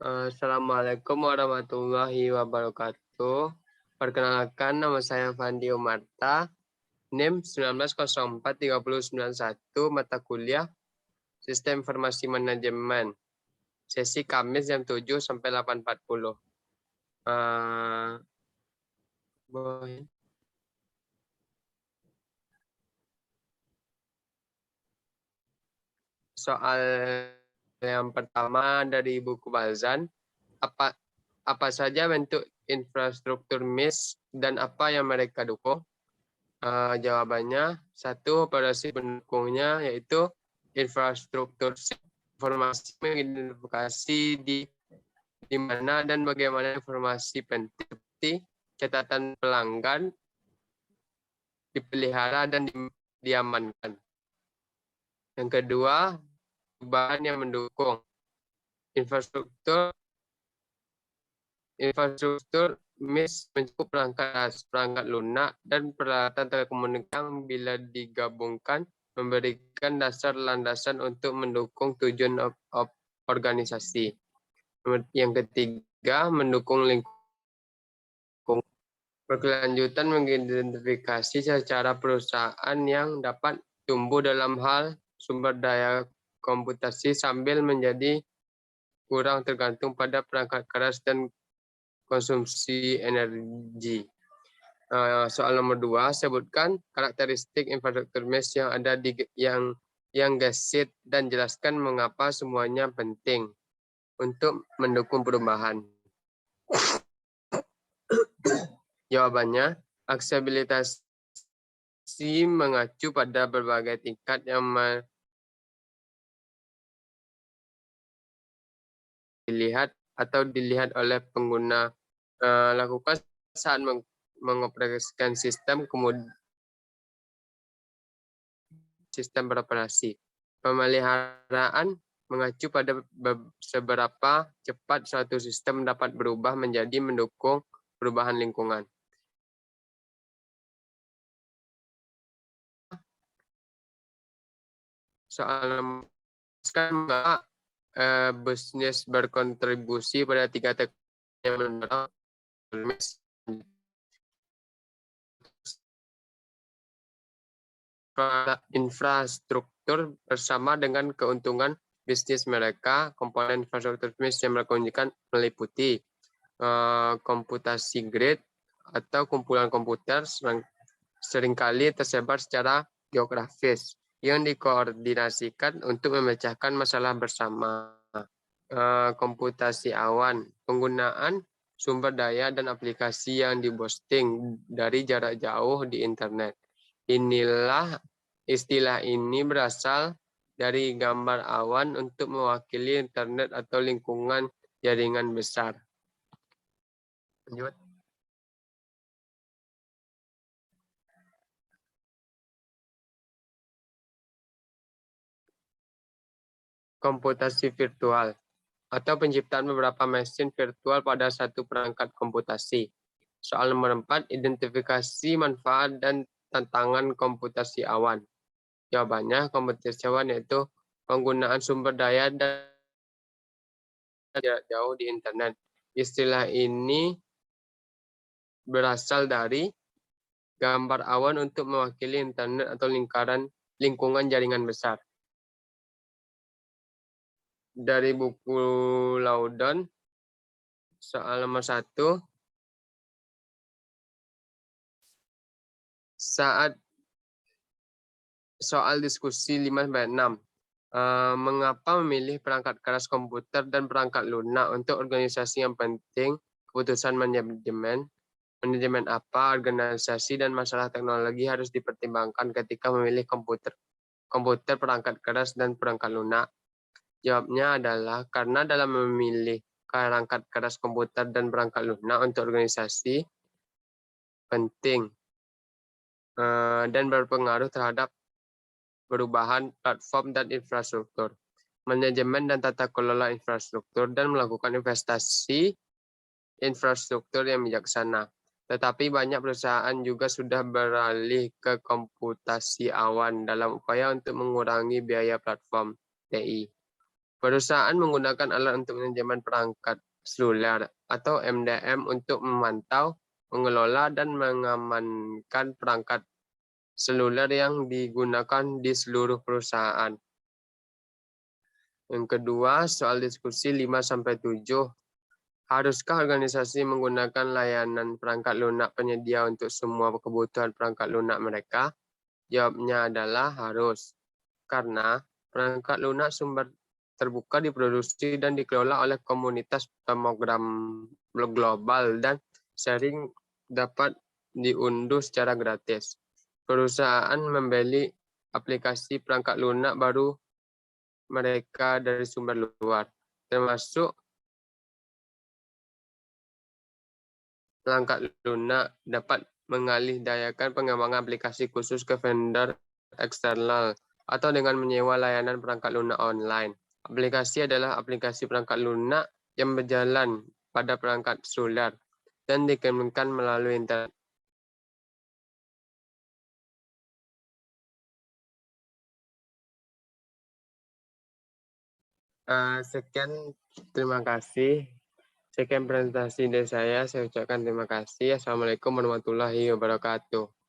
Assalamualaikum warahmatullahi wabarakatuh. Perkenalkan, nama saya Fandi Umarta, NIM 19043091, mata kuliah Sistem Informasi Manajemen. Sesi Kamis jam 7 sampai 8.40. Soal yang pertama dari buku Balzan, apa saja bentuk infrastruktur MIS dan apa yang mereka dukung? Jawabannya, satu, operasi pendukungnya yaitu infrastruktur informasi mengidentifikasi di mana dan bagaimana informasi penting seperti catatan pelanggan dipelihara dan diamankan. Yang kedua, bahan yang mendukung infrastruktur MIS mencakup perangkat lunak dan peralatan telekomunikasi yang bila digabungkan memberikan dasar landasan untuk mendukung tujuan organisasi. Yang ketiga, mendukung lingkungan. Berkelanjutan mengidentifikasi secara perusahaan yang dapat tumbuh dalam hal sumber daya komputasi sambil menjadi kurang tergantung pada perangkat keras dan konsumsi energi. Soal nomor 2, sebutkan karakteristik infrastruktur MIS yang ada yang gesit dan jelaskan mengapa semuanya penting untuk mendukung perubahan. Jawabannya, aksesibilitas mengacu pada berbagai tingkat yang dilihat oleh pengguna lakukan saat mengoperasikan sistem sistem beroperasi. Pemeliharaan mengacu pada seberapa cepat suatu sistem dapat berubah menjadi mendukung perubahan lingkungan. Soal mengapa bisnis berkontribusi pada 3 teknologi yang mendorong infrastruktur bersama dengan keuntungan bisnis mereka. Komponen infrastruktur MIS yang mereka unjukkan meliputi komputasi grid atau kumpulan komputer seringkali tersebar secara geografis yang dikoordinasikan untuk memecahkan masalah bersama. Komputasi awan, penggunaan sumber daya dan aplikasi yang dihosting dari jarak jauh di internet. Istilah ini berasal dari gambar awan untuk mewakili internet atau lingkungan jaringan besar. Lanjut. Komputasi virtual atau penciptaan beberapa mesin virtual pada satu perangkat komputasi. Soal nomor 4, identifikasi manfaat dan tantangan komputasi awan. Jawabannya, komputasi awan yaitu penggunaan sumber daya dan jarak jauh di internet. Istilah ini berasal dari gambar awan untuk mewakili internet atau lingkungan jaringan besar. Dari buku Laudon, soal nomor 1, saat soal diskusi 5/6, mengapa memilih perangkat keras komputer dan perangkat lunak untuk organisasi yang penting, keputusan manajemen apa, organisasi dan masalah teknologi harus dipertimbangkan ketika memilih komputer, perangkat keras dan perangkat lunak. Jawabnya adalah karena dalam memilih perangkat keras komputer dan perangkat lunak untuk organisasi penting dan berpengaruh terhadap perubahan platform dan infrastruktur, manajemen dan tata kelola infrastruktur, dan melakukan investasi infrastruktur yang bijaksana. Tetapi banyak perusahaan juga sudah beralih ke komputasi awan dalam upaya untuk mengurangi biaya platform TI. Perusahaan menggunakan alat untuk manajemen perangkat seluler atau MDM untuk memantau, mengelola, dan mengamankan perangkat seluler yang digunakan di seluruh perusahaan. Yang kedua, soal diskusi 5-7. Haruskah organisasi menggunakan layanan perangkat lunak penyedia untuk semua kebutuhan perangkat lunak mereka? Jawabnya adalah harus. Karena perangkat lunak sumber terbuka diproduksi dan dikelola oleh komunitas program global dan sharing dapat diunduh secara gratis. Perusahaan membeli aplikasi perangkat lunak baru mereka dari sumber luar, termasuk perangkat lunak dapat mengalihdayakan pengembangan aplikasi khusus ke vendor eksternal atau dengan menyewa layanan perangkat lunak online. Aplikasi adalah aplikasi perangkat lunak yang berjalan pada perangkat seluler dan dikembangkan melalui internet. Sekian, terima kasih. Sekian presentasi dari saya ucapkan terima kasih. Assalamualaikum warahmatullahi wabarakatuh.